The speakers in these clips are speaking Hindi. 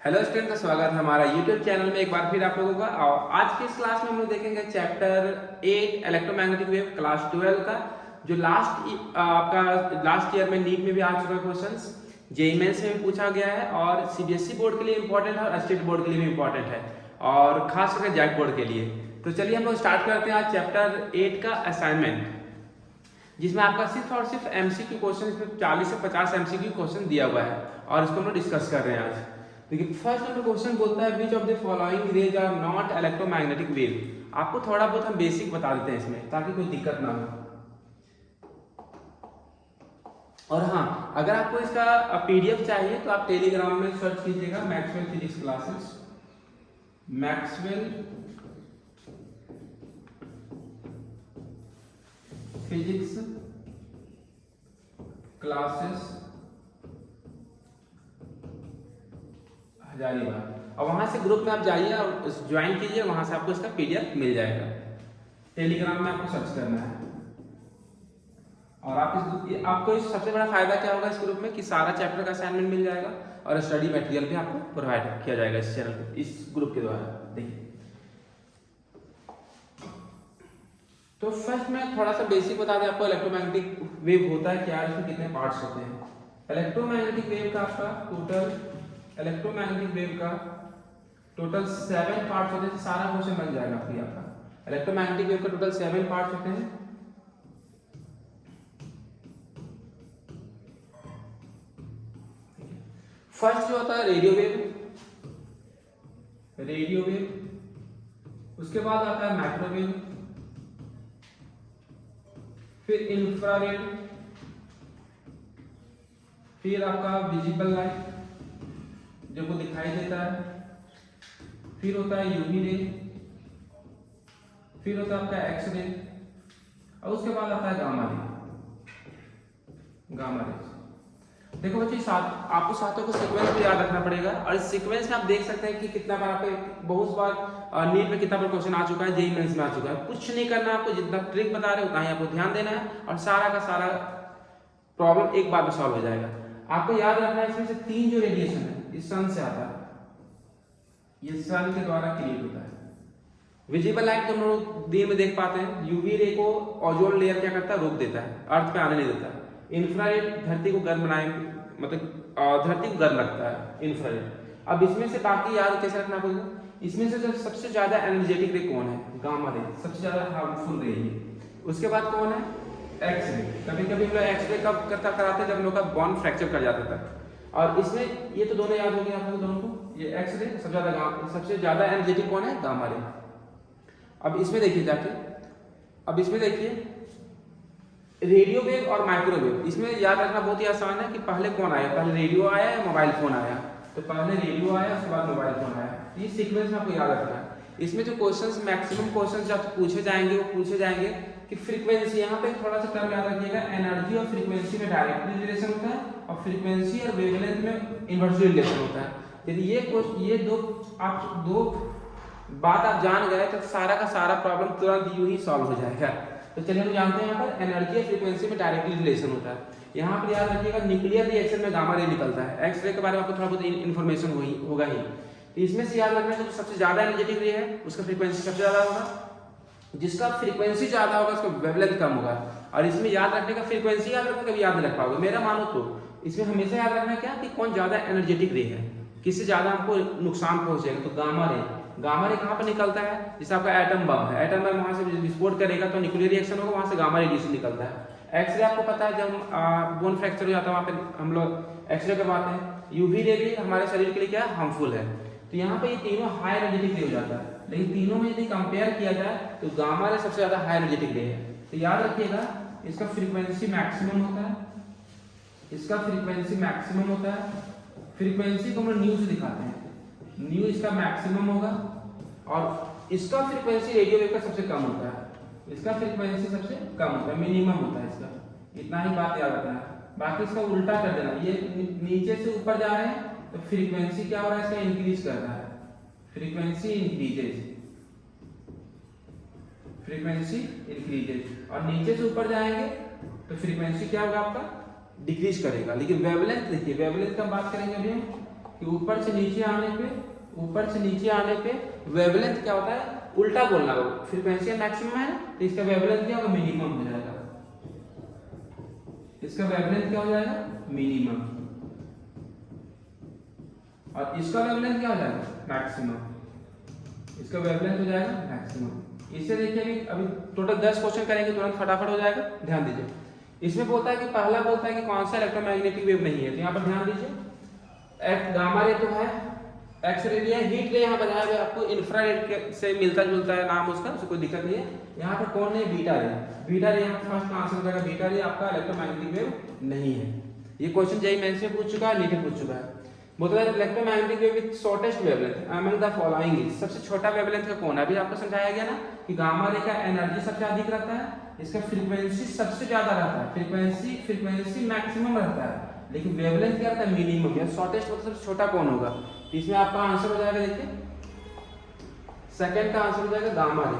हेलो स्टूडेंट का स्वागत है हमारा यूट्यूब चैनल में एक बार फिर आप लोगों का। और आज की इस क्लास में हम लोग देखेंगे चैप्टर 8 इलेक्ट्रोमैग्नेटिक वेव क्लास 12 का, जो आपका लास्ट ईयर में नीट में भी आ चुका है क्वेश्चंस, जेईई मेंस में भी पूछा गया है और सीबीएसई बोर्ड के लिए इंपॉर्टेंट है और स्टेट बोर्ड के लिए भी इंपॉर्टेंट है और खास करके जैक बोर्ड के लिए। तो चलिए हम लोग स्टार्ट करते हैं आज चैप्टर 8 का असाइनमेंट, जिसमें आपका सिर्फ और सिर्फ एमसीक्यू क्वेश्चन, इसमें 40 से 50 एमसीक्यू क्वेश्चन दिया हुआ है और इसको हम लोग डिस्कस कर रहे हैं आज। देखिए फर्स्ट नंबर क्वेश्चन बोलता है which of the following rays are not electromagnetic wave. आपको थोड़ा बहुत हम बेसिक बता देते हैं इसमें ताकि कोई दिक्कत ना हो। और हाँ, अगर आपको इसका पीडीएफ चाहिए तो आप टेलीग्राम में सर्च कीजिएगा Maxwell physics classes, Maxwell physics classes Hazaribagh, और वहां से ग्रुप में आप जाइए और ज्वाइन कीजिए, वहां से आपको इसका पीडीएफ मिल जाएगा। टेलीग्राम में आपको सर्च करना है। और आपको इस सबसे बड़ा फायदा क्या होगा इस ग्रुप में कि सारा चैप्टर का असाइनमेंट मिल जाएगा और स्टडी मटेरियल भी आपको प्रोवाइड किया जाएगा इस चैनल पे, इस ग्रुप के द्वारा। देखिए तो फर्स्ट में थोड़ा सा बेसिक बता दें आपको, इलेक्ट्रोमैग्नेटिक वेव होता है क्या, इसमें कितने पार्ट्स होते हैं। इलेक्ट्रोमैग्नेटिक वेव का आपका टोटल 7 पार्ट्स होते हैं। सारा क्वेश्चन बन जाएगा आपका। इलेक्ट्रोमैग्नेटिक वेव का टोटल 7 पार्ट्स होते हैं। फर्स्ट जो होता है रेडियो वेव, उसके बाद आता है माइक्रोवेव, फिर इंफ्रारेड, फिर आपका विजिबल लाइट जो को दिखाई देता है, फिर होता है यूवी रे, फिर होता है आपका एक्स रे, और उसके बाद आता है गामा रे। देखो बच्चों, आपको सातों को सीक्वेंस भी याद रखना पड़ेगा और इस सीक्वेंस में आप देख सकते हैं कि कितना बार आपको बहुत बार नीट में कितना बार क्वेश्चन आ चुका है, जेईई मेंस में आ चुका है। कुछ नहीं करना, आपको जितना ट्रिक बता रहे हो उतना ही आपको ध्यान देना है और सारा का सारा प्रॉब्लम एक बार में सॉल्व हो जाएगा। आपको याद रखना है इसमें से 3 जो रेडिएशन है इस सन से आता है, ये सन के द्वारा क्रिएट होता है। विजिबल लाइट तो हम लोग दिन में देख पाते हैं, यूवी रे को ओजोन लेयर क्या करता है, रोक देता है, अर्थ पे आने नहीं देता है। इंफ्रारेड धरती को गर्म धरती को गर्म रखता है इंफ्रारेड। अब इसमें से बाकी याद कैसे रखना पड़ेगा, इसमें से जब सबसे ज्यादा एनर्जेटिक रे कौन है, गामा रे, सबसे ज्यादा हार्मफुल रे है। उसके बाद कौन है, एक्स रे। कभी कभी हम लोग एक्स रे कब कराते हैं, जब हम लोग का बॉन्ड फ्रैक्चर कर जाता था। और इसमें ये तो दोनों याद हो गए आप लोग दोनों को, ये एक्स रे सबसे ज्यादा एनर्जेटिक कौन है, गामा रे। अब इसमें देखिए रेडियो वेव और माइक्रोवेव, इसमें याद रखना बहुत ही आसान है कि पहले कौन आया, पहले रेडियो आया या मोबाइल फोन आया। तो पहले रेडियो आया, उसके बाद मोबाइल फोन आया। ये सीक्वेंस में आपको याद रखना है। इसमें जो क्वेश्चंस, मैक्सिमम क्वेश्चंस जब पूछे जाएंगे कि फ्रीक्वेंसी, यहाँ पे थोड़ा सा टर्म याद रखिएगा, एनर्जी और फ्रीक्वेंसी में डायरेक्टली रिलेशन होता है और फ्रीक्वेंसी और वेवलेंथ में इनवर्सली रिलेशन होता है। यदि ये दो बात आप जान गए तो सारा का सारा प्रॉब्लम तुरंत यूं ही सॉल्व हो जाएगा। तो चलिए हम जानते हैं यहाँ पर एनर्जी और फ्रीक्वेंसी में डायरेक्टली रिलेशन होता है। यहाँ पर याद रखिएगा न्यूक्लियर रिएक्शन में गामा रे निकलता है। एक्स रे के बारे में आपको थोड़ा बहुत इन्फॉर्मेशन होगा ही। तो इसमें से याद रखना है जो सबसे ज्यादा एनर्जेटिक रे है उसका फ्रीक्वेंसी सबसे ज्यादा होगा, जिसका फ्रीक्वेंसी ज्यादा होगा उसका वेवलेंथ कम होगा। और इसमें याद रखने का फ्रीक्वेंसी याद रखो, कभी याद नहीं रख पाओगे मेरा मानो तो। इसमें हमेशा याद रखना क्या कि कौन ज्यादा एनर्जेटिक रे है, किससे ज्यादा हमको नुकसान पहुंचेगा। तो गामा रे कहाँ पर निकलता है, जैसे आपका एटम बम है, एटम बम वहां से विस्फोट करेगा तो न्यूक्लियर रिएक्शन होगा, वहां से गामा रेडिएशन निकलता है। एक्स रे आपको पता है जब बोन फ्रैक्चर हो जाता है वहां पे हम लोग एक्स रे करवाते हैं। यूवी रे भी हमारे शरीर के लिए क्या हार्मफुल है। तो यहाँ पे ये तीनों हाई एनर्जेटिक रे हो जाता है, लेकिन तीनों में यदि कंपेयर किया जाए तो गामा रे सबसे ज्यादा हाई एनर्जेटिक रे है। तो याद रखिएगा इसका फ्रीक्वेंसी मैक्सिमम होता है, फ्रीक्वेंसी को हम लोग न्यू से दिखाते हैं, न्यू इसका मैक्सिमम होगा और इसका फ्रीक्वेंसी रेडियो वेव का सबसे कम होता है, इसका फ्रीक्वेंसी सबसे कम होता है, मिनिमम होता है इसका। इतना ही बात याद रखना है। बाकी इसका उल्टा कर देना, ये नीचे से ऊपर जा रहे हैं तो फ्रीक्वेंसी क्या हो रहा है, इसका इंक्रीज कर रहा है, फ्रीक्वेंसी इंक्रीजेज। और नीचे से ऊपर जाएंगे तो फ्रीक्वेंसी क्या होगा आपका, डिक्रीज करेगा। लेकिन वेवलेंथ देखिए, वेवलेंथ का बात करेंगे अभी हम कि ऊपर से नीचे आने पे वेवलेंथ क्या होता है, उल्टा बोलना होगा। फ्रीक्वेंसी मैक्सिमम है तो इसका वेवलेंथ क्या होगा, मिनिमम हो जाएगा। इसका वेवलेंथ क्या हो जाएगा, मिनिमम, और इसका वेवलेंथ क्या हो जाएगा, मैक्सिमम। इसका वेवलेंथ हो जाएगा मैक्सिमम। इससे देखिए अभी टोटल 10 क्वेश्चन करेंगे, तुरंत फटाफट हो जाएगा। ध्यान दीजिए, इसमें बोलता है कि पहला बोलता है कि कौन सा इलेक्ट्रोमैग्नेटिक वेव नहीं है, तो यहाँ पर ध्यान दीजिए। गामा रे तो है, एक्स रे दिया है, हीट रे यहाँ बताया गया आपको इंफ्रारेड से मिलता जुलता है नाम उसका, उससे कोई दिक्कत नहीं है। यहाँ पर कौन है, बीटा रे। बीटा रे यहाँ फर्स्ट का आंसर हो जाएगा, बीटा रे आपका इलेक्ट्रोमैग्नेटिक वेव नहीं है। ये क्वेश्चन जेईई मेंस में पूछ चुका है, नीट में पूछ चुका है। बोलता है electromagnetic wave with shortest wavelength among the following is, सबसे छोटा वेवलेंथ का कौन है। अभी आपको समझाया गया ना कि गामा रे का एनर्जी सबसे अधिक रहता है, इसका फ्रीक्वेंसी सबसे ज्यादा रहता है, फ्रीक्वेंसी मैक्सिमम रहता है, लेकिन वेवलेंथ क्या रहता है, मिनिमम। या शॉर्टेस्ट मतलब सबसे छोटा कौन होगा, तो इसमें आपका आंसर हो जाएगा, देखिए सेकंड का आंसर हो जाएगा गामा रे,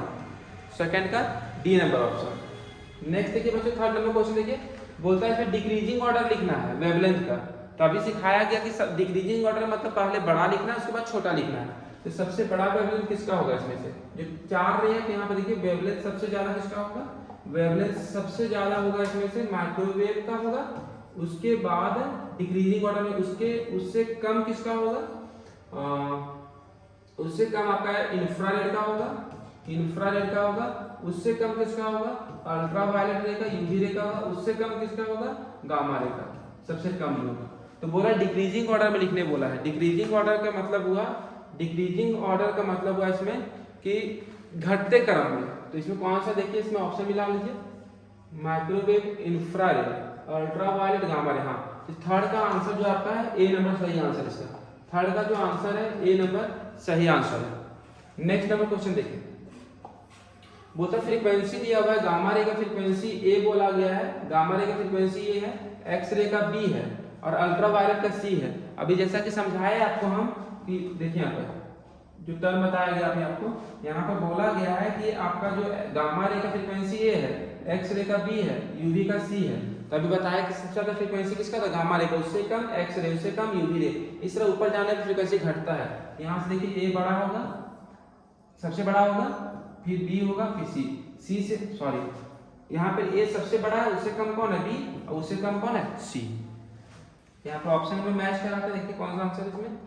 सेकंड का डी नंबर ऑप्शन। नेक्स्ट देखिए बच्चों, थर्ड नंबर क्वेश्चन देखिए, बोलता है इसमें डिक्रीजिंग ऑर्डर लिखना है वेवलेंथ का। तो अभी सिखाया गया कि डिक्रीजिंग ऑर्डर मतलब पहले बड़ा लिखना है उसके बाद छोटा लिखना है। तो सबसे बड़ा वेवलेंथ किसका होगा इसमें से, जो 4 रे है, तो यहाँ पर देखिए वेवलेंथ सबसे ज्यादा किसका होगा, वेवलेंथ सबसे ज्यादा होगा इसमें से माइक्रोवेव का होगा। उसके बाद डिक्रीजिंग ऑर्डर में उससे कम किसका होगा, उससे कम आपका इंफ्रारेड का होगा, इंफ्रारेड का होगा। उससे कम किसका होगा, अल्ट्रावायलेट रे का, यूवी रे का होगा। उससे कम किसका होगा, गामा रे का, सबसे कम होगा। तो बोला डिक्रीजिंग ऑर्डर में लिखने बोला है। डिक्रीजिंग ऑर्डर का मतलब हुआ, डिक्रीजिंग ऑर्डर का मतलब हुआ इसमें कि घटते क्रम में। तो इसमें कौन सा, देखिए इसमें ऑप्शन मिला लीजिए, microwave, infrared, ultraviolet, gamma ray. हाँ, तो थर्ड का आंसर जो आपका है ए नंबर सही आंसर इसका। थर्ड का जो आंसर है ए नंबर सही आंसर है। नेक्स्ट नंबर क्वेश्चन देखिए, बोलता फ्रीक्वेंसी दिया हुआ है, गामा रे का फ्रीक्वेंसी ए बोला गया है, गामा रे का फ्रीक्वेंसी ए है, एक्स रे का बी है और अल्ट्रावायलेट का सी है। अभी जैसा कि समझाए आपको हम कि देखिए यहाँ पर जो टर्म बताया गया अभी आपको, यहाँ पर बोला गया है कि आपका जो गामा रे का फ्रीक्वेंसी ए है, एक्स रे का बी है, यूवी का सी है। तो अभी बताया कि सबसे ज्यादा फ्रीक्वेंसी किसका था, गामा रे का, उससे कम एक्स रे, उससे कम यूवी रे। इस तरह ऊपर जाने पर फ्रीक्वेंसी घटता है। यहाँ से देखिए ए बड़ा होगा, सबसे बड़ा होगा, फिर बी होगा, फिर सी से सॉरी यहाँ पे ए सबसे बड़ा है, उससे कम कौन है, बी, और उससे कम कौन है, सी। यहाँ पर ऑप्शन में मैच कराते हैं, देखिए कौन सा आंसर इसमें।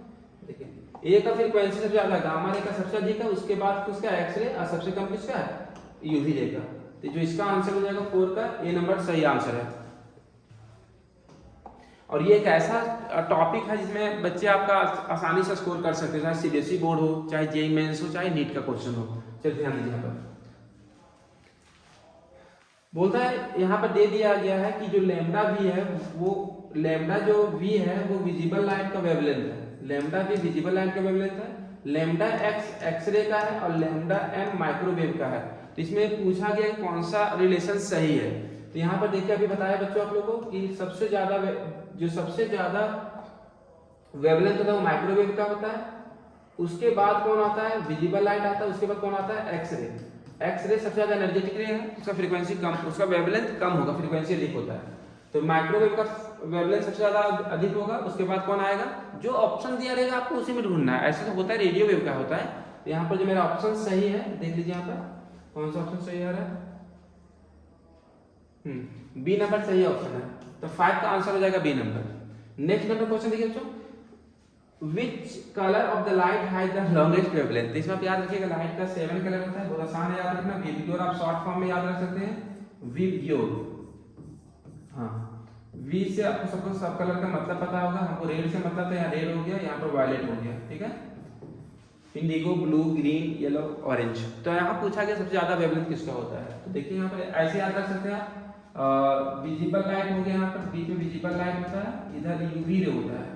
देखिए ए का फ्रीक्वेंसी सबसे ज्यादा, गामा रे का सबसे अधिक है, उसके बाद किसका, एक्स रे, और सबसे कम किसका है, यूवी रे का। तो जो इसका आंसर हो जाएगा 4 का ए नंबर सही आंसर है। और ये एक ऐसा टॉपिक है जिसमें बच्चे आपका आसानी से स्कोर कर सकते हैं, चाहे सीबीएसई बोर्ड हो, चाहे जेईई मेंस हो, चाहे नीट का क्वेश्चन हो। चलिए ध्यान दीजिए, यहाँ पर बोलता है, यहाँ पर दे दिया गया है कि जो लैम्डा वी है, वो लैम्डा जो वी है वो विजिबल लाइट का वेवलेंथ है। लैम्डा वी विजिबल लाइट का वेवलेंथ है, लैम्डा एक्स एक्सरे का है और लैम्डा एम माइक्रोवेव का है। तो इसमें पूछा गया कौन सा रिलेशन सही है। तो यहाँ पर देखिए अभी बताया बच्चों आप लोगों को कि सबसे ज्यादा वेवलेंथ होता है वो माइक्रोवेव का होता है, उसके बाद कौन आता है, विजिबल लाइट आता है, उसके बाद कौन आता है, एक्सरे। एक्सरे सबसे ज्यादा एनर्जेटिक रे है, उसका फ्रीक्वेंसी कम, उसका वेवलेंथ कम होगा, फ्रीक्वेंसी अधिक होता है। तो माइक्रोवेव का वेवलेंथ सबसे ज्यादा अधिक होगा, उसके बाद कौन आएगा, जो ऑप्शन दिया रहेगा आपको उसी में ढूंढना है। ऐसे तो होता है, रेडियो वेव का होता है। तो यहाँ पर जो मेरा ऑप्शन सही है, देख लीजिए यहाँ पर कौन सा ऑप्शन सही आ रहा है, बी नंबर सही ऑप्शन है। तो 5 का आंसर हो जाएगा B number. Next number question देखिए बच्चों, Which color of the light has the longest wavelength? तो इसमें आप याद रखिएगा लाइट का 7 कलर होता है, बहुत आसान है याद रखना। विबग्योर आप शॉर्ट फॉर्म में याद रख सकते हैं, विबग्योर। हाँ, वी से आपको सब कलर का मतलब पता होगा। हमको रेड से मतलब था, यहाँ रेड हो गया, यहाँ पर वायलेट हो गया, ठीक है। Indigo, blue, green, yellow, orange. तो यहाँ पूछा गया सबसे ज्यादा वेवलेंथ किसका होता है। तो देखिए यहाँ पर ऐसे याद रख सकते हैं आप, विजिबल लाइट हो गया, यहाँ पर बीच में विजिबल लाइट होता है, इधर यूवी रे होता है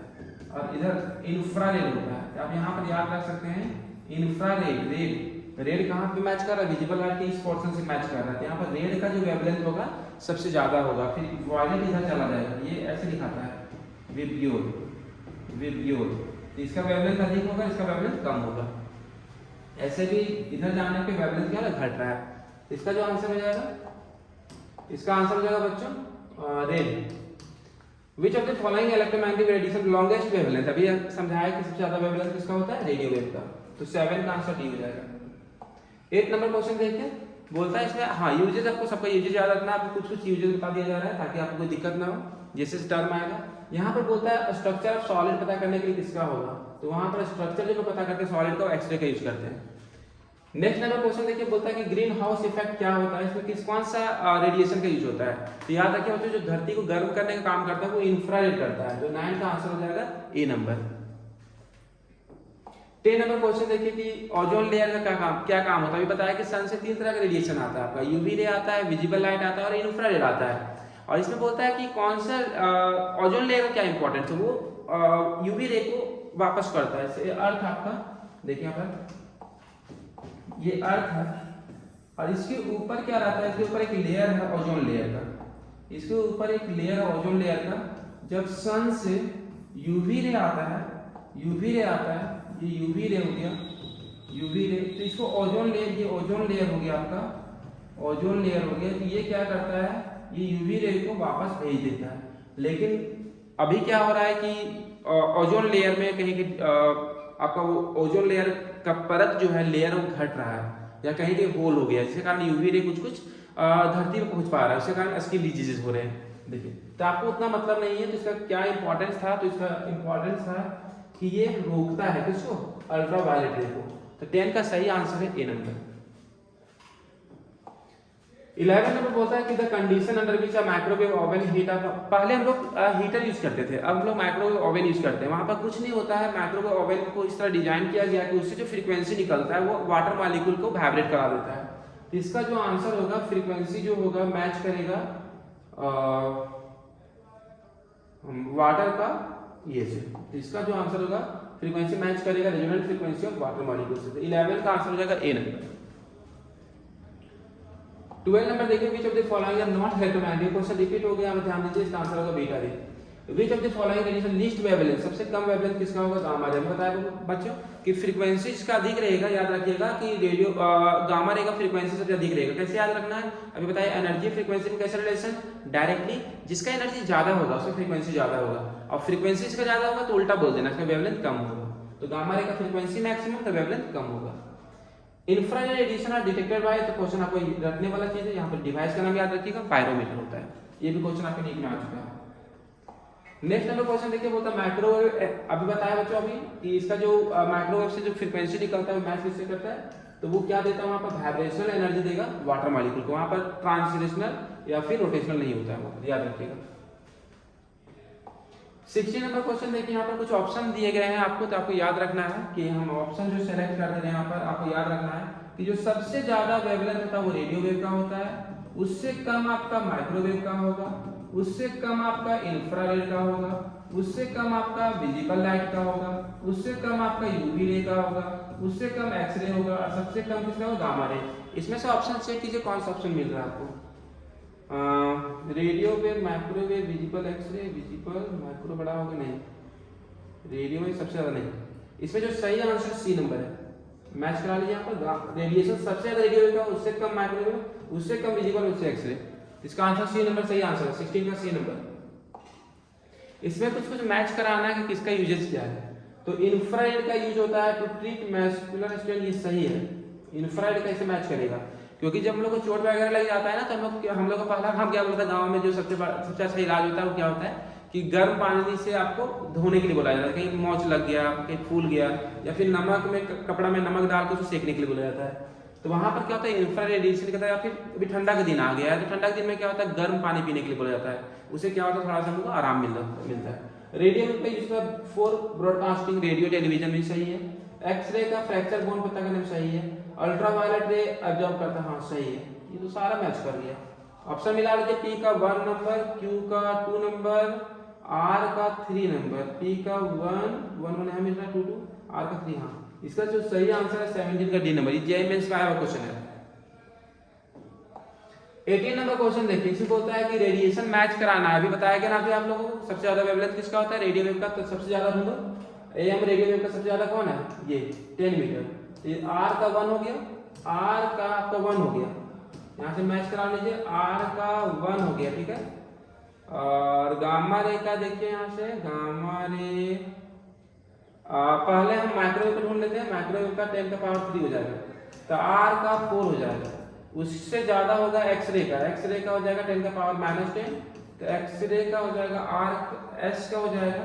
और इधर इंफ्रारेड होता है। आप यहाँ पर याद रख सकते हैं इंफ्रारेड, रेड। रेड कहाँ पे मैच कर रहा है, विजिबल लाइट के इस पोर्शन से मैच कर रहा है। यहाँ पर रेड का जो वेवलेंथ होगा सबसे ज्यादा होगा, फिर वायलेट इधर चला जाएगा, ये ऐसे दिखाता है विबग्योर, विबग्योर। तो इसका वेवलेंथ अधिक होगा, इसका वेवलेंथ कम होगा। ऐसे भी इधर जाने पे वेवलेंथ क्या है, घट रहा है। इसका जो आंसर हो जाएगा, इसका आंसर हो जाएगा बच्चों red. Which of the following electromagnetic radiation longest wavelength, अभी समझाया कि सबसे ज्यादा वेवलेंथ किसका होता है, रेडियो वेव का, तो 7 का आंसर डी हो जाएगा। 8 नंबर क्वेश्चन देखिए, बोलता है इसमें हाँ यूजेज, आपको सबका यूजेज याद रखना है, आपको कुछ यूजेज बता दिया जा रहा है ताकि आपको कोई दिक्कत ना हो, जैसे टर्म आएगा। यहाँ पर बोलता है स्ट्रक्चर ऑफ सॉलिड पता करने के लिए किसका होगा, तो वहां पर स्ट्रक्चर जो पता करते हैं सॉलिड का एक्सरे का यूज करते हैं। नेक्स्ट नंबर क्वेश्चन देखिए, बोलता है कि ग्रीन हाउस इफेक्ट क्या होता है, इसमें किस कौन सा रेडिएशन का यूज होता है, तो याद रखिए बच्चों जो धरती को गर्म करने का काम करता है वो इंफ्रारेड करता है, तो 9 का आंसर हो जाएगा ए नंबर। 10 नंबर क्वेश्चन देखिए कि ओजोन लेयर का क्या काम होता है, अभी बताया कि सन से 3 तरह का रेडिएशन आता है, आपका यूवी रे आता है, विजिबल लाइट आता है और इंफ्रारेड आता है। और इसमें बोलता है कि कौन सा ओजोन लेयर का क्या इंपॉर्टेंस है, वो यूवी रे को वापस करता है। जैसे अर्थ आपका देखिए यहाँ पर ये अर्थ है और इसके ऊपर क्या रहता है, इसके ऊपर एक लेयर है ओजोन लेयर का, इसके ऊपर एक लेयर है ओजोन लेयर का। जब सन से यूवी रे आता है, यूवी रे आता है, ये यूवी रे हो गया, यूवी रे, तो इसको ओजोन लेयर, ये ओजोन लेयर हो गया आपका, ओजोन लेयर हो गया, तो ये क्या करता है, ये यूवी रे को वापस भेज देता है। लेकिन अभी क्या हो रहा है कि ओजोन लेयर में कहीं आपका वो ओजोन लेयर का परत जो है लेयर वो घट रहा है या कहीं के होल हो गया, जिसके कारण यूवी रे कुछ धरती पे पहुंच पा रहा है, उसके कारण स्किन डिजीजेस हो रहे हैं। देखिए तो आपको उतना मतलब नहीं है, तो इसका क्या इंपॉर्टेंस था, तो इसका इंपॉर्टेंस था कि ये रोकता है किसको, अल्ट्रा वायलेट रे को, तो 10 का सही आंसर है ए नंबर। 11 नंबर बोलता है कि the condition under which a microwave oven heat up, पहले हम लोग हीटर यूज करते थे, अब हम लोग माइक्रोवेव ओवन यूज करते हैं। वहां पर कुछ नहीं होता है, माइक्रोवेव ओवन को इस तरह डिजाइन किया गया कि उससे जो फ्रीक्वेंसी निकलता है वो वाटर मॉलिक्यूल को वाइब्रेट करा देता है। तो इसका जो आंसर होगा, फ्रीक्वेंसी जो होगा मैच करेगा वाटर का ये से, तो इसका जो आंसर होगा फ्रीक्वेंसी मैच करेगा resonant frequency of water molecule से, तो 11 का आंसर हो जाएगा ए नंबर। 12 नंबर देखिए, which of the following are not electromagnetic, question repeat हो गया, ध्यान दीजिए, इसका आंसर होगा beta ray. Which of the following radiation least wavelength, सबसे कम वेवलेंथ किसका होगा, गामा रे। बताया बच्चों कि फ्रीक्वेंसी इसका अधिक रहेगा, याद रखिएगा कि रेडियो गामा रे का फ्रीक्वेंसी सबसे अधिक रहेगा। कैसे याद रखना है, अभी बताया एनर्जी फ्रीक्वेंसी में कैसे रिलेशन, डायरेक्टली जिसका एनर्जी ज्यादा होगा उसका फ्रीक्वेंसी ज्यादा होगा, और फ्रीक्वेंसी इसका ज्यादा होगा तो उल्टा बोल देना, इसका वेवलेंथ कम होगा। तो गामा रे का फ्रीक्वेंसी मैक्सिमम तो वेवलेंथ कम होगा। Infrared radiation are detected by, तो क्वेश्चन आपको रखने वाला चीज है, यहाँ पर डिवाइस का नाम याद रखिएगा, पायरोमीटर होता है, ये भी क्वेश्चन आपके नीट में आ चुका है। नेक्स्ट नंबर क्वेश्चन देखिए, बोलता है माइक्रोवेव, अभी बताया बच्चों अभी कि इसका जो माइक्रोवेव से जो फ्रीक्वेंसी निकलता है वो मैच किससे करता है, तो वो क्या देता है, वहां पर वाइब्रेशनल एनर्जी देगा वाटर मॉलिक्यूल को, वहां पर ट्रांसलेशनल या फिर रोटेशनल नहीं होता है, वो याद रखिएगा। 60 नंबर क्वेश्चन देखिए, यहाँ पर कुछ ऑप्शन दिए गए हैं आपको, तो आपको याद रखना है कि हम ऑप्शन जो सेलेक्ट करते हैं यहाँ पर आपको याद रखना है कि जो सबसे ज्यादा वेवलेंथ होता है वो रेडियो वेव का होता है, उससे कम आपका माइक्रोवेव का होगा, उससे कम आपका इंफ्रारेड का होगा, उससे कम आपका विजिबल लाइट का होगा, उससे कम आपका यूवी रे का होगा, उससे कम एक्सरे होगा, और सबसे कम किसका होगा, गामा रे। इसमें से ऑप्शन चेक कीजिए कौन सा ऑप्शन मिल रहा है आपको, radio wave, microwave, visible x ray, visible micro बड़ा होगा नहीं, रेडियो वेव सबसे ज्यादा नहीं। इसमें जो सही आंसर सी नंबर है, मैच करा लीजिए यहाँ पर, रेडिएशन सबसे ज्यादा रेडियो वेव का, उससे कम माइक्रोवेव, उससे कम विजिबल, उससे एक्सरे, इसका आंसर सी नंबर सही आंसर है, 16 का सी नंबर। इसमें कुछ कुछ मैच कराना है कि किसका यूजेस क्या है, तो इंफ्रारेड का यूज होता है टू ट्रीट मस्कुलर स्ट्रेन, ये सही है, इंफ्रारेड कैसे मैच करेगा, क्योंकि जब हम लोग को चोट वगैरह लग जाता है ना, तो हम लोग का पहला काम क्या बोलता है, गांव में जो सबसे अच्छा इलाज होता है वो क्या होता है कि गर्म पानी से आपको धोने के लिए बोला जाता है, कहीं मोच लग गया, कहीं फूल गया, या फिर नमक में कपड़ा में नमक डाल के उसको सेकने के लिए बोला जाता है। तो वहां पर क्या होता है, इंफ्रारेड रेडिएशन कहता है, या फिर अभी ठंडा का दिन आ गया है, तो ठंडा के दिन में क्या होता है, गर्म पानी पीने के लिए बोला जाता है, उससे क्या होता है, थोड़ा सा हमको आराम मिलता है। रेडियो वेव का use for broadcasting, radio television में सही है। एक्सरे का फ्रैक्चर बोन पता करने में सही है। अल्ट्रावायलेट रे एब्जॉर्ब करता है, हाँ सही है, ये तो सारा मैच कर गया। ऑप्शन मिला लीजिए, P का 1 नंबर, Q का 2 नंबर, R का 3 नंबर, P का 1 यहाँ मिल रहा है 2 R का 3, हाँ इसका जो सही आंसर है 17 का डी नंबर, ये जेईई मेंस में आया हुआ क्वेश्चन है। 18 नंबर क्वेश्चन देखिए, इसे बोलता है कि रेडिएशन मैच कराना है, अभी बताया गया ना अभी आप लोगों को, सबसे ज्यादा वेवलेंथ किसका होता है, रेडियो वेव का, तो सबसे ज्यादा ढूंढो, एम रेडियो वेव का सबसे ज्यादा कौन है, ये 10 मीटर, ये R का 1 हो गया, R का आपका 1 हो गया, यहाँ से मैच करा लीजिए, R का 1 हो गया, ठीक है, और गामा रे का देखिए यहाँ से गामा रे पहले हम माइक्रोवेव को ढूंढ लेते हैं। माइक्रोवेव का 10 का पावर 3 हो जाएगा, तो आर का 4 हो जाएगा। उससे ज्यादा होगा एक्सरे का। एक्सरे का हो जाएगा 10 का पावर -10, तो एक्सरे का हो जाएगा आर। एस का हो जाएगा,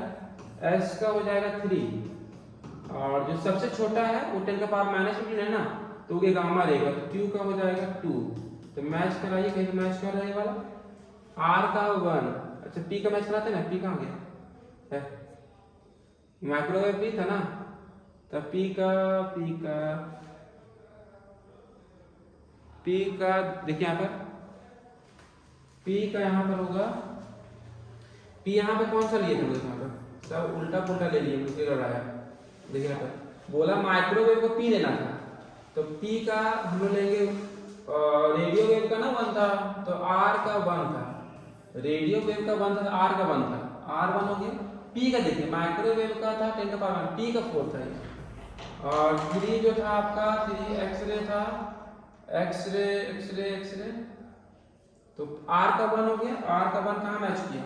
एस का हो जाएगा 3, और जो सबसे छोटा है वो 10 का पावर -15 है ना, तो ये गामा रहेगा, तो क्यू का हो जाएगा 2। तो मैच कराइए, कहीं मैच कर रहा है वाला। आर का 1, अच्छा पी का मैच कराते ना, पी कहाँ गया, माइक्रोवेव पी था ना, तो पी का देखिए यहाँ पर पी का यहाँ पर होगा। पी यहाँ पे कौन सा लिए थे मुझे, यहाँ पर सब उल्टा पुल्टा ले लिए मुझे लग रहा है। देखिए यहाँ पर बोला माइक्रोवेव को पी लेना था, तो पी का हम लोग लेंगे रेडियो वेव का ना 1 था, तो आर का 1 था। रेडियो वेव का 1 था, आर का 1 था, आर 1 हो गया। पी का देखिए माइक्रोवेव का था 10 का पावर 1, पी का 4 था ये। और 3 जो था आपका 3 एक्सरे था, एक्सरे तो आर का 1 हो गया। आर का 1 कहाँ मैच किया,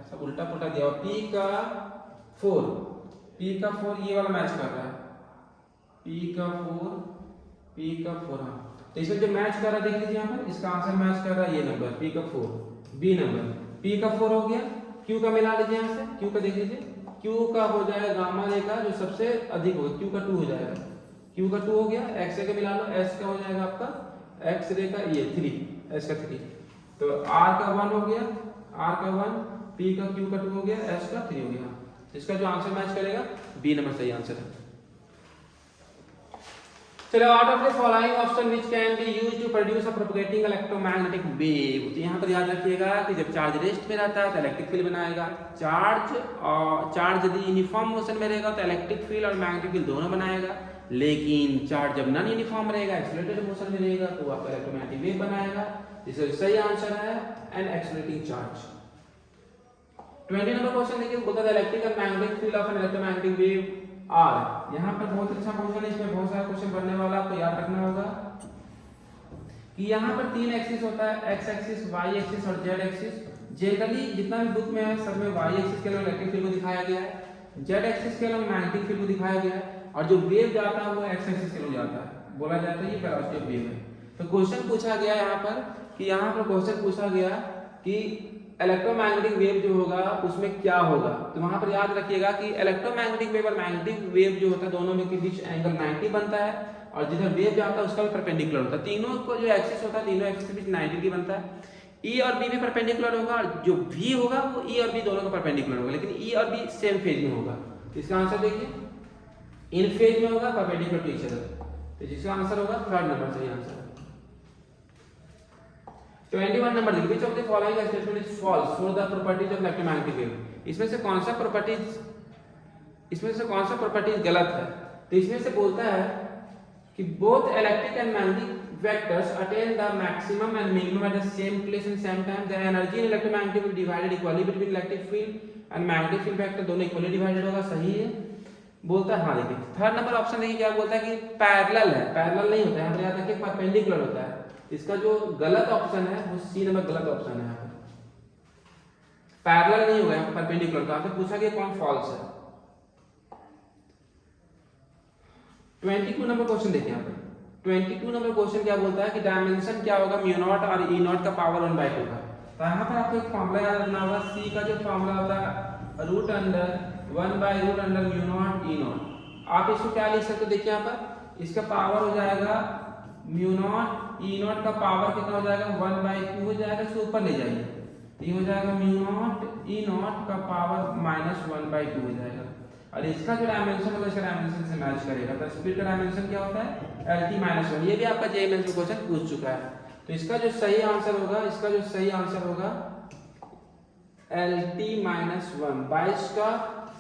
सब उल्टा पुल्टा दिया। और पी का 4 ये वाला मैच कर रहा है, पी का 4 हाँ। तो इसमें जो मैच कर रहा है देख लीजिए यहाँ पर, इसका आंसर मैच कर रहा है ये नंबर पी का 4, बी नंबर। पी का 4 हो गया। क्यू का मिला लीजिए यहाँ से, क्यू का देख लीजिए, क्यू का हो जाएगा गामा रे का जो सबसे अधिक होगा, क्यू का 2 हो जाएगा, क्यू का 2 हो गया। एक्सरे का मिला लो, एस का हो जाएगा आपका एक्सरे का ये 3, एस का 3। तो आर का 1 हो गया, आर का 1, पी का क्यू का 2 हो गया, एस का 3 हो गया। इसका जो आंसर मैच करेगा बी नंबर सही आंसर है। चलो, out of the following option which can be used to produce a propagating electromagnetic wave. तो यहाँ पर याद रखिएगा कि जब चार्ज रेस्ट में रहता है तो इलेक्ट्रिक फील्ड बनाएगा। चार्ज यदि यूनिफॉर्म मोशन में रहेगा तो इलेक्ट्रिक फील्ड और मैग्नेटिक फील्ड दोनों बनाएगा। लेकिन चार्ज जब नॉन यूनिफॉर्म रहेगा, एक्सीलरेटेड मोशन में रहेगा, तो आपका इलेक्ट्रोमैग्नेटिक वेव बनाएगा। जिसका सही आंसर है an accelerating charge. 20 number question देखिए, बोलता है electric and magnetic field of an electromagnetic wave are. यहाँ पर बहुत अच्छा क्वेश्चन है, इसमें बहुत सारा क्वेश्चन बनने वाला, आपको याद रखना होगा कि यहाँ पर 3 एक्सिस होता है, एक्स एक्सिस, वाई एक्सिस और जेड एक्सिस। जनरली जितना भी बुक में है सब में वाई एक्सिस के अलग इलेक्ट्रिक फील्ड को दिखाया गया है, जेड एक्सिस के अलग मैग्नेटिक फील्ड को दिखाया गया है, और जो वेव जाता है वो एक्स एक्सिस के अलग जाता है। बोला जाता है ये वेलोसिटी ऑफ वेव है। तो क्वेश्चन पूछा गया यहाँ पर कि क्वेश्चन पूछा गया कि इलेक्ट्रोमैग्नेटिक वेव जो होगा उसमें क्या होगा। तो वहां पर याद रखिएगा कि इलेक्ट्रोमैग्नेटिक वेव और मैग्नेटिक वेव जो होता है दोनों में के बीच एंगल 90 बनता है, और जिधर वेव जाता है उसका भी परपेंडिकुलर होता है। तीनों को जो एक्सिस होता है, तीनों एक्सिस के बीच 90 डिग्री बनता है। ई और बी भी परपेंडिकुलर होगा, और जो भी होगा वो ई और बी दोनों का परपेंडिकुलर होगा, लेकिन ई और बी सेम फेज में होगा। इसका आंसर देखिए, इन फेज में होगा, परपेंडिकुलर टू ईच अदर। तो जिसका आंसर होगा 3rd नंबर सही आंसर। 21 नंबर देखिए, which of the following statement is false for the properties of electromagnetic wave. इसमें से कौन सा प्रॉपर्टीज गलत है। तो इसमें से बोलता है कि both electric and magnetic vectors attain the maximum and minimum at the same place and same time. The energy in electromagnetic will divided equally between electric field and magnetic field vector, दोनों इक्वली डिवाइडेड होगा। सही है, बोलता है हाँ। देखिए 3rd नंबर ऑप्शन देखिए क्या बोलता है कि पैरेलल है। पैरेलल नहीं होता है, यहाँ पर याद रखिए परपेंडिकुलर होता है। इसका जो गलत ऑप्शन है वो सी नंबर गलत ऑप्शन है। यहाँ पर पैरेलल नहीं होगा, यहाँ पर परपेंडिकुलर। तो आपसे पूछा गया कौन फॉल्स है। 22 नंबर क्वेश्चन देखिए, यहाँ पर 22 नंबर क्वेश्चन क्या बोलता है कि डायमेंशन क्या होगा म्यू नॉट और ई नॉट का पावर 1/2 का। तो यहाँ पर आपको एक फॉर्मूला याद रखना होगा। सी का जो फॉर्मूला होता है √1/√अंडर म्यू नॉट ई नॉट। आप इसको क्या लिख सकते हो, देखिए यहाँ पर इसका पावर हो जाएगा म्यू नॉट, ई नॉट का पावर कितना हो जाएगा 1/2 हो जाएगा। इसको ऊपर ले जाइए, ये हो जाएगा म्यू नॉट ई नॉट का पावर -1/2 हो जाएगा। और इसका जो डायमेंशन होगा इसका डायमेंशन से मैच करेगा। तो स्पीड का डायमेंशन क्या होता है LT-1। ये भी आपका जेईई मेंस में क्वेश्चन पूछ चुका है। तो इसका जो सही आंसर होगा, LT-1। 22 का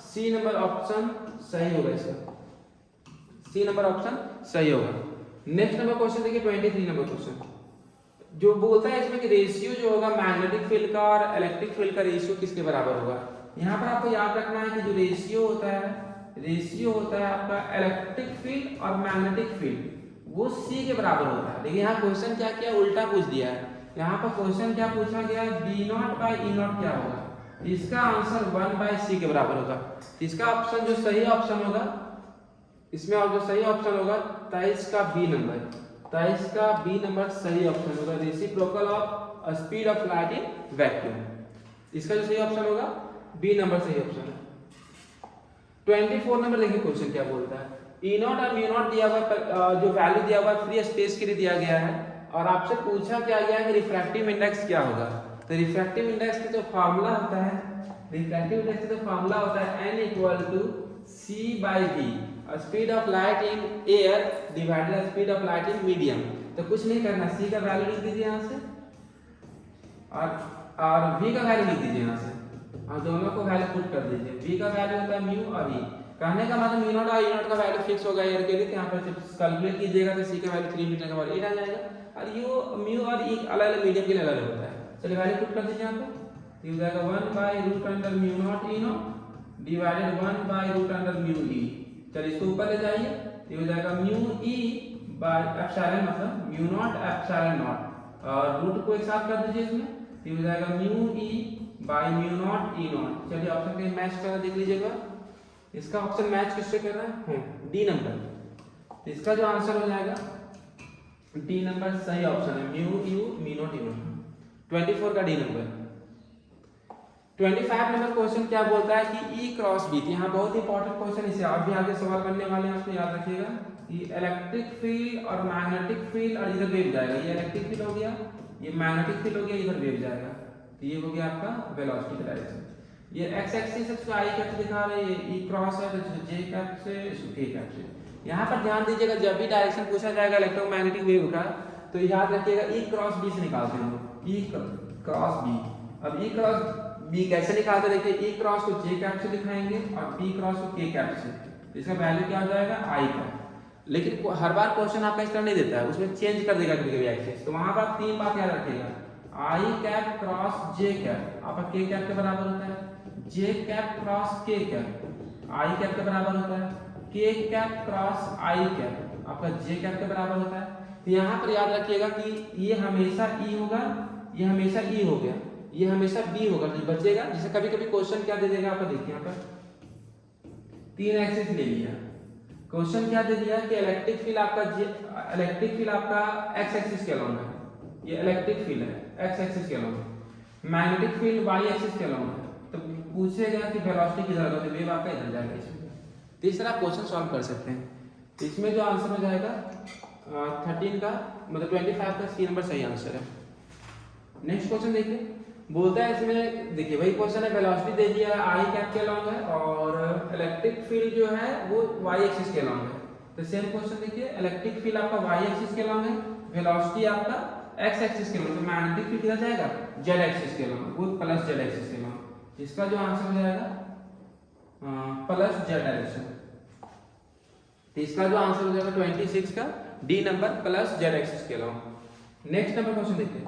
सी नंबर ऑप्शन सही होगा। इसका सी नंबर ऑप्शन सही होगा। नेक्स्ट नंबर क्वेश्चन देखिए 23 नंबर क्वेश्चन, जो बोलता है इसमें कि रेशियो जो होगा मैग्नेटिक फील्ड का और इलेक्ट्रिक फील्ड का रेशियो किसके बराबर होगा। यहाँ पर आपको याद रखना है कि जो रेशियो होता है आपका इलेक्ट्रिक फील्ड और मैग्नेटिक फील्ड वो सी के बराबर होता है। देखिए यहाँ क्वेश्चन क्या किया, उल्टा पूछ दिया है यहाँ पर क्वेश्चन क्या पूछा गया, B naught by E naught क्या होगा, इसका आंसर 1 बाई सी के बराबर होगा। इसका ऑप्शन जो सही ऑप्शन होगा, इसमें और जो सही ऑप्शन होगा 23 का बी नंबर, 23 का बी नंबर सही ऑप्शन होगा, reciprocal of speed of light in vacuum. इसका जो सही ऑप्शन होगा बी नंबर सही ऑप्शन है। 24 नंबर देखिए क्वेश्चन क्या बोलता है, ई नॉट और म्यू नॉट दिया हुआ जो वैल्यू दिया हुआ फ्री स्पेस के लिए दिया गया है और आपसे पूछा क्या गया है कि रिफ्रैक्टिव इंडेक्स क्या होगा। तो रिफ्रैक्टिव इंडेक्स का जो फार्मूला होता है, रिफ्रैक्टिव इंडेक्स का जो फार्मूला होता है n equal to c by v, speed of light in air divided speed of light in medium. तो कुछ नहीं करना, c का वैल्यू लिख दीजिए यहाँ से और v का वैल्यू लिख दीजिए यहाँ से और दोनों को वैल्यू पुट कर दीजिए। v का वैल्यू होता है म्यू और e, कहने का मतलब म्यू नॉट और ई नॉट का वैल्यू फिक्स होगा एयर के लिए, तो यहाँ पर जब कैलकुलेट कीजिएगा तो c का वैल्यू 3 मीटर के बाद 8 आ जाएगा और यू म्यू और e अलग अलग मीडियम के लिए अलग होता है। चलिए वैल्यू पुट कर दीजिए यहाँ पे, ये हो जाएगा 1 by root under mu naught E naught divided 1 by root under mu e। चलिए इसको ऊपर ले जाइए, ये हो जाएगा म्यू e बाई एप्सिलॉन मतलब म्यू नॉट एप्सिलॉन नॉट और रूट को एक साथ कर दीजिए इसमें, ये हो जाएगा mu e by mu naught E naught. चलिए ऑप्शन के मैच कर देख लीजिएगा, इसका ऑप्शन मैच किससे कर रहा है, डी नंबर। इसका जो आंसर हो जाएगा डी नंबर सही ऑप्शन है, mu you mu naught E not. 24 का डी नंबर। 25 नंबर क्वेश्चन क्या बोलता है कि E क्रॉस B, यहाँ बहुत इंपॉर्टेंट क्वेश्चन, इसे आप भी आगे सवाल बनने वाले हैं, उसको याद रखिएगा कि इलेक्ट्रिक फील्ड और मैग्नेटिक फील्ड और इधर वेव जाएगा, ये इलेक्ट्रिक फील्ड हो गया, ये मैग्नेटिक फील्ड हो गया, इधर वेव जाएगा, तो ये हो गया आपका वेलोसिटी का डायरेक्शन। ये x एक्सिस से I कैप दिखा रहे हैं, E क्रॉस है तो J कैप से K कैप से। यहाँ पर ध्यान दीजिएगा जब भी डायरेक्शन पूछा जाएगा इलेक्ट्रोमैग्नेटिक वेव का तो याद रखिएगा E क्रॉस B से निकालते हैं हम लोग, E क्रॉस B। अब E क्रॉस B कैसे निकालते हैं, देखिए E क्रॉस को J कैप से दिखाएंगे और B क्रॉस को K कैप से, तो इसका वैल्यू क्या हो जाएगा I का। लेकिन हर बार क्वेश्चन आपका इस तरह नहीं देता है, उसमें चेंज कर देगा कभी-कभी एक्सिस, तो वहां पर आप 3 बात याद रखिएगा, I cap cross J cap आपका K कैप के बराबर होता है, J cap cross K cap I cap के बराबर होता है, K cap cross I cap आपका J कैप के बराबर होता है। तो यहाँ पर याद रखिएगा कि ये हमेशा E होगा, ये हमेशा E हो गया, ये हमेशा B होगा, जो बचेगा जैसे कभी कभी क्वेश्चन क्या दे देगा आपको, देखिए यहाँ पर 3 एक्सिस ले लिया, क्वेश्चन क्या दे दिया कि इलेक्ट्रिक फील्ड आपका x एक्सिस के अलोंग है, ये इलेक्ट्रिक फील्ड है x एक्सिस के along, magnetic field y axis के अलोंग है, तो पूछेगा कि वेलोसिटी किधर होगा, तो वेव आपका इधर जाएगा इसमें। तो इस तरह क्वेश्चन सॉल्व कर सकते हैं। तो इसमें जो आंसर हो जाएगा 13 का मतलब 25 का सी नंबर सही आंसर है। नेक्स्ट क्वेश्चन देखिए, बोलता है इसमें देखिए वही क्वेश्चन है, वेलोसिटी दे दिया आई कैप के अलोंग है और इलेक्ट्रिक फील्ड जो है वो y एक्सिस के अलोंग है। तो सेम क्वेश्चन देखिए, इलेक्ट्रिक फील्ड आपका y एक्सिस के अलोंग है, वेलोसिटी आपका x एक्सिस के अलोंग, तो मैग्नेटिक फील्ड किधर जाएगा z एक्सिस के अलोंग, वो प्लस z एक्सिस के अलोंग। इसका जो आंसर हो जाएगा प्लस z डायरेक्शन। तो इसका जो आंसर हो जाएगा 26 का D number plus z axis के अलोंग। नेक्स्ट नंबर क्वेश्चन देखिए,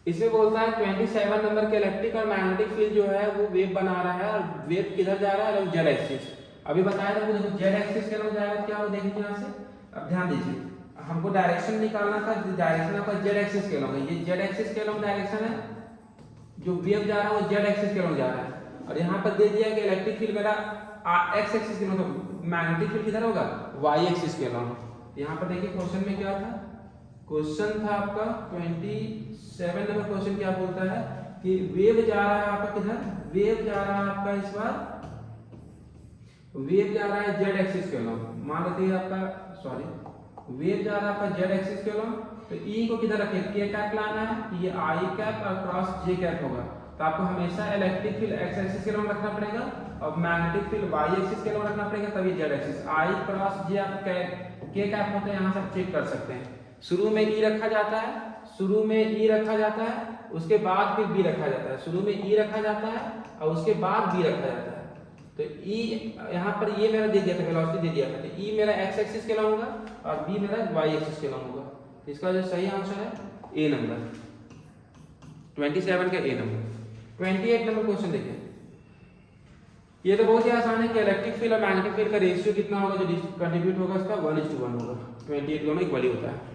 इसमें बोलता है 27 नंबर के इलेक्ट्रिक और मैग्नेटिक फील्ड जो है वो वेव बना रहा है और वेव किधर जा रहा है, अलग z एक्सिस। अभी बताया था वो देखो z एक्सिस के अलग जाएगा, क्या हो देखिए यहाँ से, अब ध्यान दीजिए हमको डायरेक्शन निकालना था, डायरेक्शन आपका z एक्सिस के अलग है, ये z एक्सिस के अलग डायरेक्शन है, जो वेव जा रहा है वो z एक्सिस के अलग जा रहा है और यहाँ पर दे दिया कि इलेक्ट्रिक फील्ड मेरा x एक्सिस के अलग, मैग्नेटिक फील्ड किधर होगा y एक्सिस के अलग। यहाँ पर देखिए क्वेश्चन में क्या था, क्वेश्चन था आपका 27 नंबर क्वेश्चन क्या बोलता है कि वेव जा रहा है आपका किधर, वेव जा रहा है आपका इस बार वेव जा रहा है z एक्सिस के अलग, मान लेते हैं आपका सॉरी वेव जा रहा है आपका z एक्सिस के अलग, तो E को किधर रखें, k कैप लाना है, ये I कैप और क्रॉस J कैप होगा, तो आपको हमेशा इलेक्ट्रिक फील्ड x एक्सिस के अलग रखना पड़ेगा और मैग्नेटिक फील्ड y एक्सिस के अलग रखना पड़ेगा, तभी z axis. I cross J आप k कैप होते हैं, यहाँ से आप चेक कर सकते हैं, शुरू में E रखा जाता है, शुरू में E रखा जाता है, उसके बाद फिर B रखा जाता है, शुरू में E रखा जाता है और उसके बाद B रखा जाता है। तो E यहाँ पर ये मेरा दे दिया था, वेलोसिटी दे दिया था, तो E मेरा x एक्सिस के लॉन्ग होगा और B मेरा y एक्सिस के लॉन्ग होगा। तो इसका जो सही आंसर है A नंबर, 27 का A नंबर। 28 नंबर क्वेश्चन देखिए, ये तो बहुत ही आसान है कि इलेक्ट्रिक फील्ड और मैग्नेटिक फील्ड का रेशियो कितना होगा, जो कंट्रीब्यूट होगा उसका 1:1 होगा, 28 दोनों इक्वली होता है।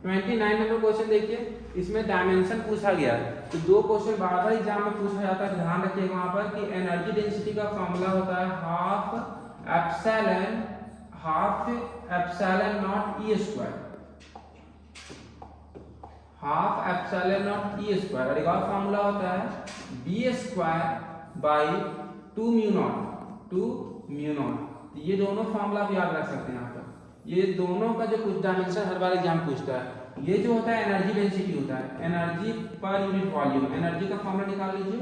29 नंबर क्वेश्चन देखिए, इसमें डायमेंशन पूछा गया है। तो दो क्वेश्चन बार बार एग्जाम में पूछा जाता है, ध्यान रखिएगा वहां पर कि एनर्जी डेंसिटी का फॉर्मूला होता है half epsilon naught E square, half epsilon naught E square, और एक और फॉर्मूला होता है B square by 2 mu naught. ये दोनों फॉर्मूला आप याद रख सकते हैं यहाँ पर। ये दोनों का जो कुछ डायमेंशन हर बार एग्जाम पूछता है। ये जो होता है एनर्जी डेंसिटी होता है, energy per unit volume, energy का फॉर्मूला निकाल लीजिए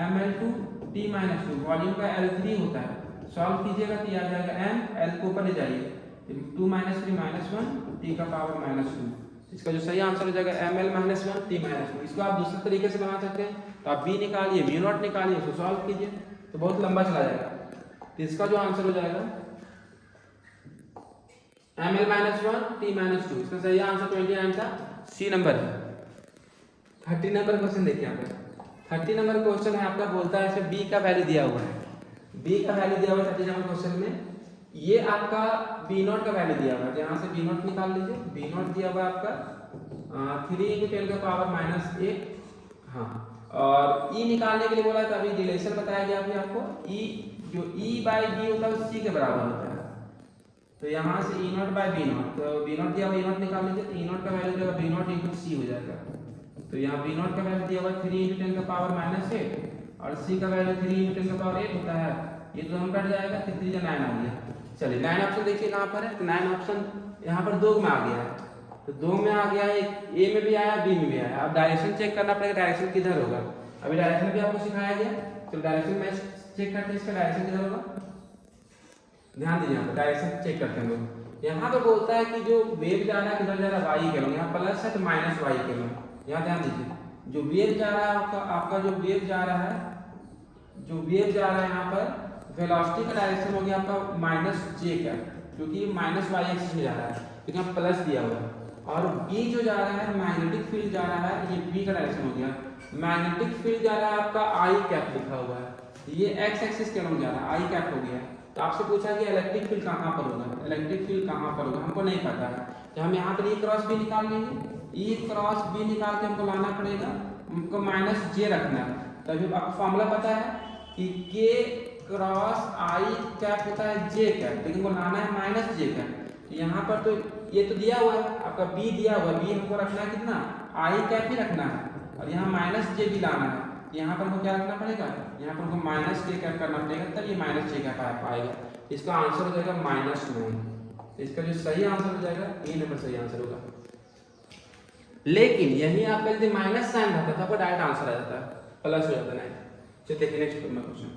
ml2T-2, वॉल्यूम का L3 होता है, सॉल्व कीजिएगा तो याद जाएगा m, L को ऊपर ले जाइए 2 - 3 - 1 T का पावर -2। इसका जो सही आंसर हो जाएगा ml - 1 T - 2। इसको आप दूसरे तरीके से बना सकते हैं, तो आप b निकालिए, म्यू नॉट निकालिए, इसको सॉल्व कीजिए तो बहुत लंबा चला जाएगा। तो इसका जो आंसर हो जाएगा ml - 1 T - 2। इसका सही आंसर 29 का सी नंबर है। 30 नंबर क्वेश्चन देखिए यहाँ पे। 30 नंबर क्वेश्चन है आपका, बोलता है इसमें b का वैल्यू दिया हुआ है, b का वैल्यू दिया हुआ है 30 नंबर क्वेश्चन में। ये आपका b0 का वैल्यू दिया हुआ है, यहाँ से b0 निकाल लीजिए। b0 दिया हुआ है आपका 3 × 10 का पावर -8, हाँ। और e निकालने के लिए बोला था, अभी रिलेशन बताया गया अभी आपको। e जो e/b होता है c के बराबर होता है, तो यहाँ से E0/B0, तो B0 दिया हुआ E0 निकाल लीजिए, तो E0 का वैल्यू देगा B0 × C हो जाएगा। तो यहाँ B0 का वैल्यू दिया हुआ 3 × 10 का पावर -8, और C का वैल्यू 3 × 10 का पावर 8 होता है। ये तो हम कट जाएगा, 3 × 9 आ गया। चलिए 9 ऑप्शन देखिए कहाँ पर है, तो 9 ऑप्शन यहाँ पर 2 में आ गया है। तो 2 में आ गया है, A में भी आया, B में भी आया। अब डायरेक्शन चेक करना पड़ेगा, डायरेक्शन किधर होगा। अभी डायरेक्शन भी आपको सिखाया गया, तो डायरेक्शन मैच चेक करते हैं, इसका डायरेक्शन किधर होगा। ध्यान दीजिए, यहाँ पर डायरेक्शन चेक करते हैं लोग। यहाँ पर बोलता है कि जो वेव जा रहा है किधर जा रहा है, वाई के लोग, यहाँ प्लस है तो माइनस वाई के लोग। यहाँ ध्यान दीजिए, जो वेव जा रहा है आपका जो वेव जा रहा है, यहाँ पर वेलोसिटी का डायरेक्शन हो गया आपका -j का, क्योंकि -y एक्सिस में जा रहा है, क्योंकि यहाँ प्लस दिया हुआ है। और b जो जा रहा है, मैग्नेटिक फील्ड जा रहा है, ये b का डायरेक्शन हो गया। मैग्नेटिक फील्ड जा रहा है आपका आई कैप लिखा हुआ है, ये x एक्सिस के लोग जा रहा है, आई कैप हो गया। तो आपसे पूछा कि इलेक्ट्रिक फील्ड कहाँ पर होगा, इलेक्ट्रिक फील्ड कहाँ पर होगा, हमको नहीं पता है। तो हम यहाँ पर E×B निकाल लेंगे, E×B निकाल के हमको लाना पड़ेगा, हमको -j रखना है। तभी आपको फॉर्मूला पता है कि K×I कैप होता है j कैप, लेकिन हमको लाना है -j कैप। तो यहाँ पर तो ये तो दिया हुआ है आपका, b दिया हुआ है, b हमको रखना है कितना, I कैप ही रखना है, और यहाँ -j भी लाना है। यहाँ पर हमको क्या रखना पड़ेगा, यहाँ पर हमको -j कैप करना पड़ेगा, तब ये -j कैप आएगा। इसका आंसर हो जाएगा -9। इसका जो सही आंसर हो जाएगा ए नंबर सही आंसर होगा। लेकिन यही आपका यदि माइनस साइन रहता था, आपको डायरेक्ट आंसर आ जाता है, प्लस हो जाता है। चलिए देखिए नेक्स्ट क्वेश्चन।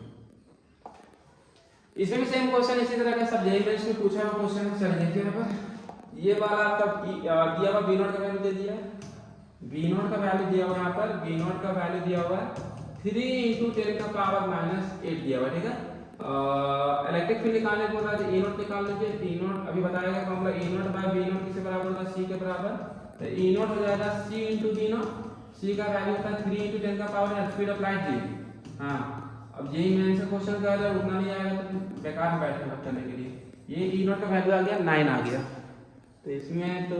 इसमें भी सेम क्वेश्चन इसी तरह का सब्जेक्ट में पूछा हुआ क्वेश्चन। चलिए देखिए यहाँ पर ये वाला आपका दिया हुआ B0 का वैल्यू दे दिया है, B0 का वैल्यू दिया हुआ है यहाँ पर, B0 का वैल्यू दिया हुआ है 3 × 10 का पावर -8 दिया हुआ है, ठीक है। इलेक्ट्रिक फील्ड निकालने को बोला है, E0 निकाल लीजिए। E0 अभी बताया गया फॉर्मूला, E0/B0 किसके बराबर होता है, C के बराबर। तो E0 हो जाएगा C × B0, C का वैल्यू होता है 3 × 10 का पावर स्पीड ऑफ लाइट जी। हाँ, अब यही मैंने से क्वेश्चन कर रहा है, उतना नहीं आएगा तो बेकार में बैठे बात करने के लिए। ये E0 का वैल्यू आ गया 9 आ गया, तो इसमें तो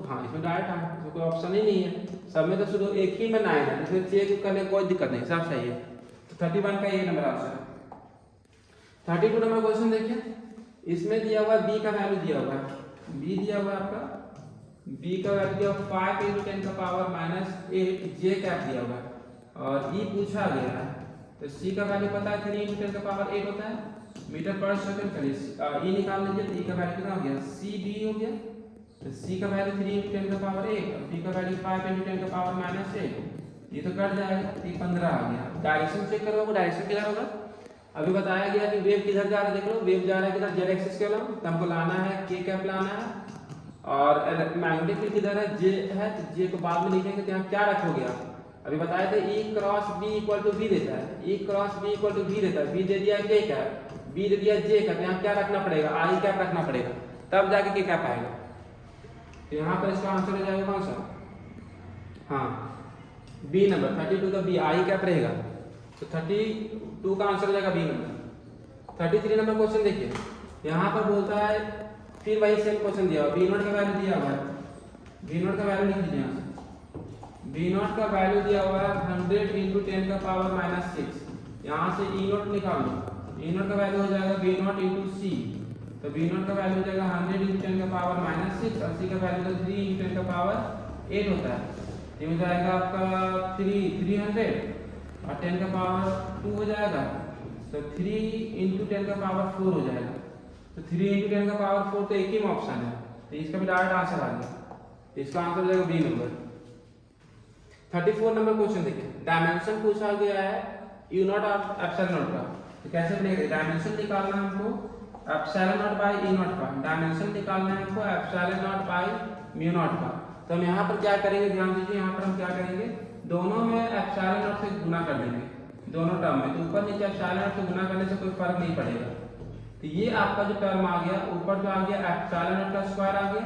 हाँ, इसमें डायरेक्ट है, इसमें कोई ऑप्शन ही नहीं है, सब में तो शुरू एक ही में 9 है, इसमें चेक करने कोई दिक्कत नहीं, सब सही है। तो 31 का ये नंबर आंसर है। 32 नंबर क्वेश्चन देखिए, इसमें दिया हुआ b का वैल्यू दिया हुआ है, b दिया हुआ है आपका, b का वैल्यू दिया 5 × 10 का पावर -8 j कैप दिया हुआ है, और e पूछा गया है। तो c का वैल्यू पता है 3 × 10 का पावर 8 होता है मीटर पर सेकंड। चलिए e निकाल लीजिए, तो e का वैल्यू कितना हो गया, cb हो गया। तो c का वैल्यू 3 × 10 का पावर 8 और b का वैल्यू 5 × 10 का पावर -8, ये तो कट जाएगा, तो 15 आ गया। डायरेक्शन चेक करोगे, डायरेक्शन किधर होगा। अभी बताया गया कि वेव किधर जा रहा है, देख लो वेव जा रहा है किधर, z एक्सिस के अलग, तो हमको लाना है k कैप लाना है, और मैग्नेटिक फील्ड किधर है, j है, तो j को बाद में लिखेंगे। तो यहाँ क्या रखोगे आप, अभी बताया था E×B = v देता है, E×B = v देता है, b दे दिया k कैप, b दे दिया j कैप, यहाँ क्या रखना पड़ेगा, I कैप रखना पड़ेगा, तब जाके k कैप आएगा। तो यहाँ पर इसका आंसर हो जाएगा कौन सा, हाँ बी नंबर 32 का b, I कैप रहेगा, तो 32 का आंसर हो जाएगा बी नंबर। 33 नंबर क्वेश्चन देखिए, यहाँ पर बोलता है फिर वही सेम क्वेश्चन दिया हुआ, B0 का वैल्यू दिया हुआ है बी नॉट का वैल्यू लिख दीजिए यहाँ से। बी नॉट का वैल्यू दिया हुआ है 100 इंटू 10 का पावर -6। यहाँ से ई नॉट निकाल लो। ई नॉट का वैल्यू हो जाएगा बी नॉट इंटू सी। तो बी नॉट का वैल्यू हो जाएगा 100 इंटू 10 का पावर -6 और सी का वैल्यू तो 3 इंटू 10 का पावर 8 होता है। ये हो जाएगा आपका 300 और 10 का पावर 2 हो जाएगा। तो 3 इंटू 10 का पावर 4 हो जाएगा। तो 3 इंटू 10 का पावर 4 तो एक ही ऑप्शन है, तो इसका भी डायरेक्ट आंसर आ गया। तो इसका आंसर हो जाएगा बी नंबर। 34 नंबर क्वेश्चन देखिए, डायमेंशन पूछा गया है u naught of epsilon naught का। तो कैसे बनेगा, डायमेंशन निकालना है हमको epsilon naught by E naught का, डायमेंशन निकालना है हमको epsilon naught by mu naught का। तो हम यहाँ पर क्या करेंगे, ध्यान दीजिए, यहाँ पर हम क्या करेंगे, दोनों में एप्सिलॉन नॉट से गुना कर देंगे दोनों टर्म में। तो ऊपर नीचे एप्सिलॉन नॉट से गुना करने से कोई फर्क नहीं पड़ेगा। तो ये आपका जो टर्म आ गया, ऊपर जो आ गया एप्सिलॉन नॉट का स्क्वायर आ गया,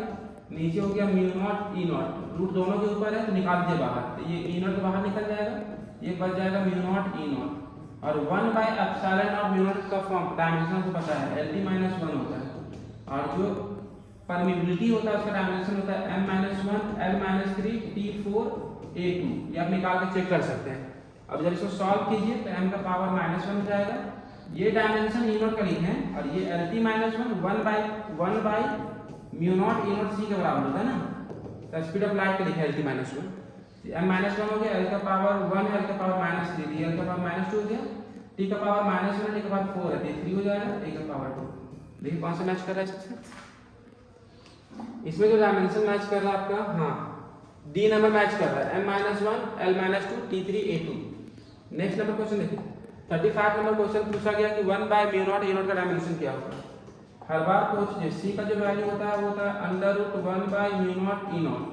नीचे हो गया mu naught E naught, root दोनों के ऊपर है तो निकाल दीजिए बाहर। तो ये ई नॉट बाहर निकल जाएगा, ये बच जाएगा म्यू नॉट ई नॉट। और 1 by epsilon not mu naught का फॉर्म डायमेंशन को पता है LD-1 होता है। और जो परमिबिलिटी होता है उसका डायमेंशन होता है M-1 L-3 T4 A2। ये आप निकाल के चेक कर सकते हैं। अब जब इसको सॉल्व कीजिए तो m का पावर -1 हो जाएगा। ये डायमेंशन ई नॉट का लिखे हैं और ये LT-1 1 by mu naught E naught C के बराबर होता है ना। तो स्पीड ऑफ लाइट का लिखा है LT-1, M-1 हो गया, L का पावर 1 है, L का पावर -3, L का पावर -2 हो गया, T का पावर -1 है, T का पावर 4 है, तो 3 हो जाएगा, A का पावर 2। देखिए कौन सा मैच कर रहा है इससे, इसमें जो डायमेंशन मैच कर रहा है आपका, हाँ D नंबर मैच कर रहा है, M-1 L-2 T3 A2। Next number question देखिए, 35 नंबर क्वेश्चन पूछा गया कि 1 by mu naught E naught का डायमेंशन क्या होगा। हर बार पूछिए, सी का जो वैल्यू होता है वो होता है √1 by mu naught E not.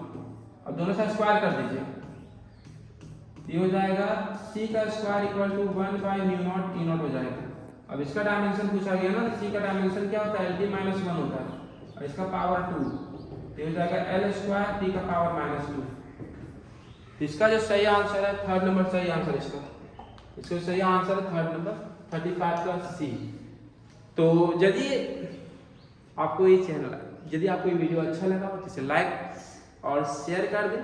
अब दोनों साइड स्क्वायर कर दीजिए, ये हो जाएगा सी का square equal to 1 by mu naught E naught हो जाएगा। अब इसका डायमेंशन पूछा गया ना, सी का डायमेंशन क्या होता है LD-1 होता है और इसका पावर 2, ये हो जाएगा L स्क्वायर T का पावर -2। इसका जो सही आंसर है थर्ड नंबर सही आंसर इसका सही आंसर है थर्ड नंबर 35 का सी। तो यदि आपको ये चैनल, यदि आपको ये वीडियो अच्छा लगा तो इसे लाइक और शेयर कर दें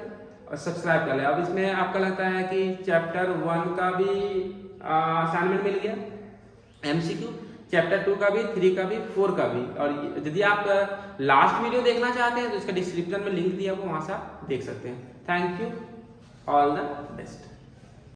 और सब्सक्राइब कर लें। अब इसमें आपका लगता है कि चैप्टर 1 का भी असाइनमेंट मिल गया, MCQ, चैप्टर 2 का भी, 3 का भी, 4 का भी। और यदि आप लास्ट वीडियो देखना चाहते हैं तो इसका डिस्क्रिप्शन में लिंक दिया हुआ, वहाँ से आप देख सकते हैं। Thank you, all the best.